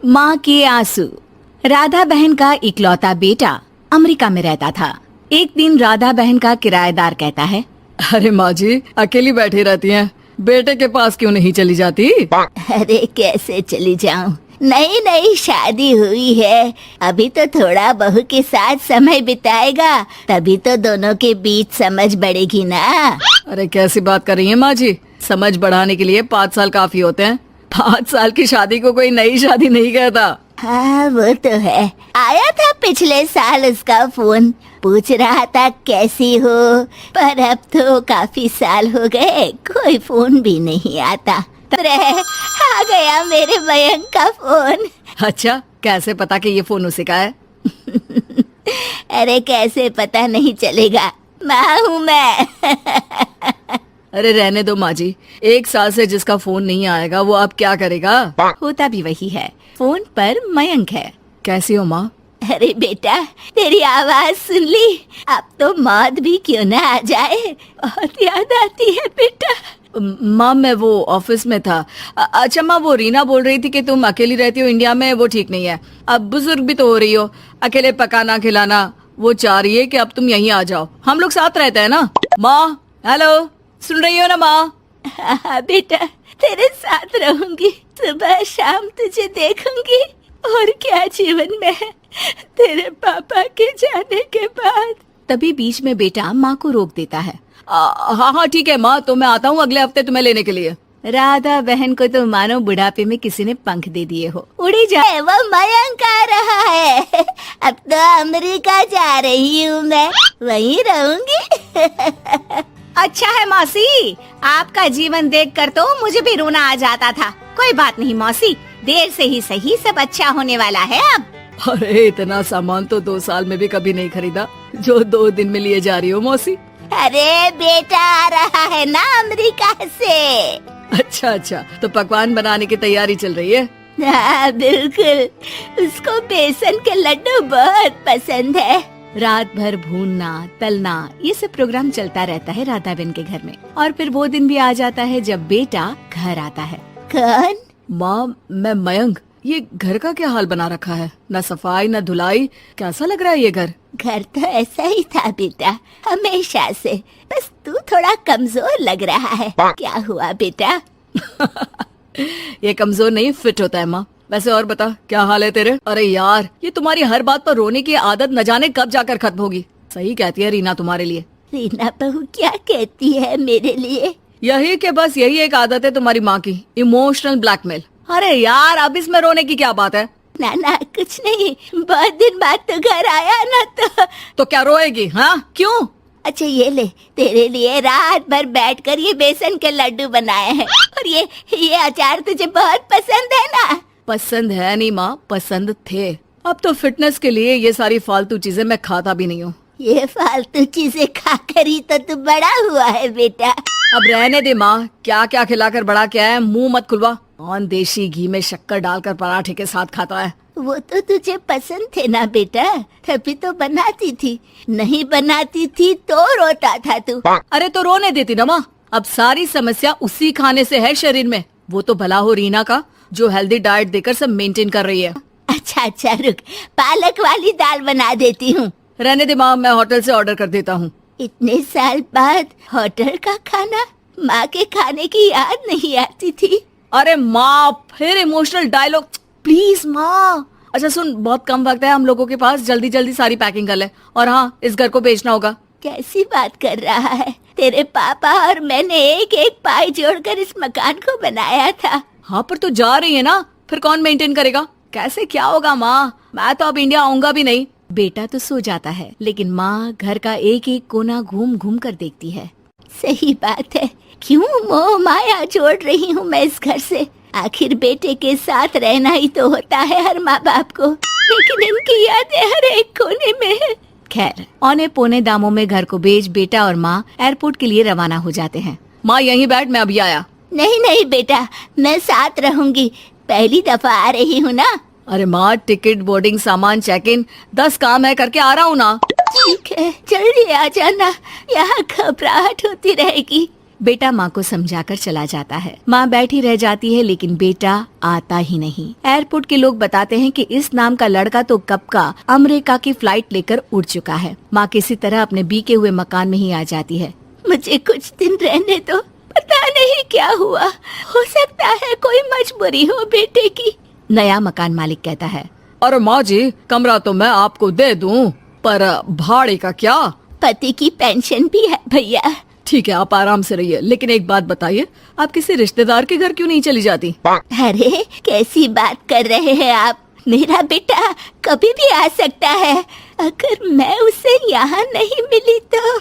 माँ के आंसू। राधा बहन का इकलौता बेटा अमेरिका में रहता था। एक दिन राधा बहन का किराएदार कहता है, अरे माँ जी अकेली बैठी रहती हैं, बेटे के पास क्यों नहीं चली जाती? अरे कैसे चली जाऊं, नई नई शादी हुई है, अभी तो थोड़ा बहू के साथ समय बिताएगा, तभी तो दोनों के बीच समझ बढ़ेगी ना। अरे कैसी बात कर रही हैं माँ जी, समझ बढ़ाने के लिए 5 साल काफी होते हैं। 5 साल की शादी को कोई नई शादी नहीं कहता। हाँ वो तो है, आया था पिछले साल उसका फोन, पूछ रहा था कैसी हो, पर अब तो काफी साल हो गए कोई फोन भी नहीं आता। आ गया मेरे मयंक का फोन। अच्छा कैसे पता कि ये फोन उसी का है? अरे कैसे पता नहीं चलेगा, माँ हूँ मैं। अरे रहने दो माँ जी, 1 साल से जिसका फोन नहीं आएगा वो अब क्या करेगा? होता भी वही है, फोन पर मयंक है। कैसी हो माँ? अरे बेटा तेरी आवाज सुन ली, अब तो मौत भी क्यों ना आ जाए, बहुत याद आती है बेटा। माँ मैं वो ऑफिस में था। अच्छा माँ, वो रीना बोल रही थी कि तुम अकेली रहती हो इंडिया में, वो ठीक नहीं है। अब बुजुर्ग भी तो हो रही हो, अकेले पकाना खिलाना, वो चाह रही है कि अब तुम यहीं आ जाओ, हम लोग साथ रहते हैं ना। माँ हेलो, सुन रही हो ना माँ? हाँ बेटा तेरे साथ रहूंगी, सुबह शाम तुझे देखूंगी, और क्या जीवन में है तेरे पापा के जाने के बाद। तभी बीच में बेटा माँ को रोक देता है। हाँ हाँ ठीक है माँ, तो मैं आता हूँ अगले हफ्ते तुम्हें लेने के लिए। राधा बहन को तो मानो बुढ़ापे में किसी ने पंख दे दिए हो, उड़ी जाए। वो मयंक आ रहा है, अब तो अमेरिका जा रही हूँ मैं, वहीं रहूंगी। अच्छा है मौसी, आपका जीवन देखकर तो मुझे भी रोना आ जाता था। कोई बात नहीं मौसी, देर से ही सही सब अच्छा होने वाला है अब। अरे इतना सामान तो 2 साल में भी कभी नहीं खरीदा जो 2 दिन में लिए जा रही हो मौसी। अरे बेटा आ रहा है ना अमेरिका से। अच्छा अच्छा, तो पकवान बनाने की तैयारी चल रही है? हाँ बिल्कुल, उसको बेसन के लड्डू बहुत पसंद है। रात भर भूनना तलना ये सब प्रोग्राम चलता रहता है राधा बहन के घर में। और फिर वो दिन भी आ जाता है जब बेटा घर आता है। कौन? माँ मैं मयंक। ये घर का क्या हाल बना रखा है, न सफाई न धुलाई, कैसा लग रहा है ये घर? घर तो ऐसा ही था बेटा हमेशा से, बस तू थोड़ा कमजोर लग रहा है। क्या हुआ बेटा? ये कमजोर नहीं फिट होता है माँ। वैसे और बता क्या हाल है तेरे? अरे यार ये तुम्हारी हर बात पर रोने की आदत न जाने कब जाकर खत्म होगी। सही कहती है रीना तुम्हारे लिए। रीना बहू क्या कहती है मेरे लिए? यही कि बस यही एक आदत है तुम्हारी माँ की, इमोशनल ब्लैकमेल। अरे यार अब इसमें रोने की क्या बात है? ना ना कुछ नहीं, बहुत दिन बाद तो घर आया ना तो क्या रोएगी? हाँ क्यों? अच्छा ये ले, तेरे लिए रात भर बैठकर ये बेसन के लड्डू बनाए हैं, और ये अचार तुझे बहुत पसंद है ना? पसंद है नहीं माँ, पसंद थे। अब तो फिटनेस के लिए ये सारी फालतू चीजें मैं खाता भी नहीं हूँ। ये फालतू चीजें खाकर ही तो तू बड़ा हुआ है बेटा। अब रहने दे माँ, क्या क्या खिलाकर बड़ा क्या है, मुंह मत खुलवा। कौन देशी घी में शक्कर डालकर पराठे के साथ खाता है? वो तो तुझे पसंद थे ना बेटा, तभी तो बनाती थी, नहीं बनाती थी तो रोता था तू। अरे तो रोने देती ना माँ, अब सारी समस्या उसी खाने से है शरीर में। वो तो भला हो रीना का जो हेल्दी डाइट देकर सब मेंटेन कर रही है। अच्छा अच्छा रुक, पालक वाली दाल बना देती हूँ। रहने दे माँ, मैं होटल से ऑर्डर कर देता हूँ। इतने साल बाद होटल का खाना, माँ के खाने की याद नहीं आती थी? अरे माँ फिर इमोशनल डायलॉग, प्लीज माँ। अच्छा सुन, बहुत कम वक्त है हम लोगों के पास, जल्दी जल्दी सारी पैकिंग कर ले, और हाँ इस घर को बेचना होगा। कैसी बात कर रहा है, तेरे पापा और मैंने एक एक पाई जोड़कर इस मकान को बनाया था। हाँ पर तो जा रही है ना, फिर कौन मेंटेन करेगा? कैसे क्या होगा माँ, मैं तो अब इंडिया आऊंगा भी नहीं। बेटा तो सो जाता है, लेकिन माँ घर का एक एक कोना घूम घूम कर देखती है। सही बात है, क्यों मोह माया जोड़ रही हूँ मैं इस घर से? आखिर बेटे के साथ रहना ही तो होता है हर माँ बाप को, लेकिन इनकी यादें हर एक कोने में है। खैर औने पौने दामों में घर को बेच बेटा और माँ एयरपोर्ट के लिए रवाना हो जाते हैं। माँ यहीं बैठ, मैं अभी आया। नहीं नहीं बेटा, मैं साथ रहूंगी, पहली दफा आ रही हूँ ना। अरे माँ टिकट, बोर्डिंग, सामान, चेक इन, 10 काम है, करके आ रहा हूँ ना। ठीक है जल्दी आ जाना, यहाँ घबराहट होती रहेगी। बेटा माँ को समझाकर चला जाता है। माँ बैठी रह जाती है लेकिन बेटा आता ही नहीं। एयरपोर्ट के लोग बताते हैं कि इस नाम का लड़का तो कब का अमेरिका की फ्लाइट लेकर उड़ चुका है। माँ किसी तरह अपने बीके हुए मकान में ही आ जाती है। मुझे कुछ दिन रहने दो, पता नहीं क्या हुआ, हो सकता है कोई मजबूरी हो बेटे की। नया मकान मालिक कहता है। और माँ जी, कमरा तो मैं आपको दे दूं, पर भाड़े का क्या? पति की पेंशन भी है भैया। ठीक है, आप आराम से रहिए, लेकिन एक बात बताइए, आप किसी रिश्तेदार के घर क्यों नहीं चली जाती? अरे कैसी बात कर रहे हैं आप, मेरा बेटा कभी भी आ सकता है। अगर मैं उसे यहाँ नहीं मिली तो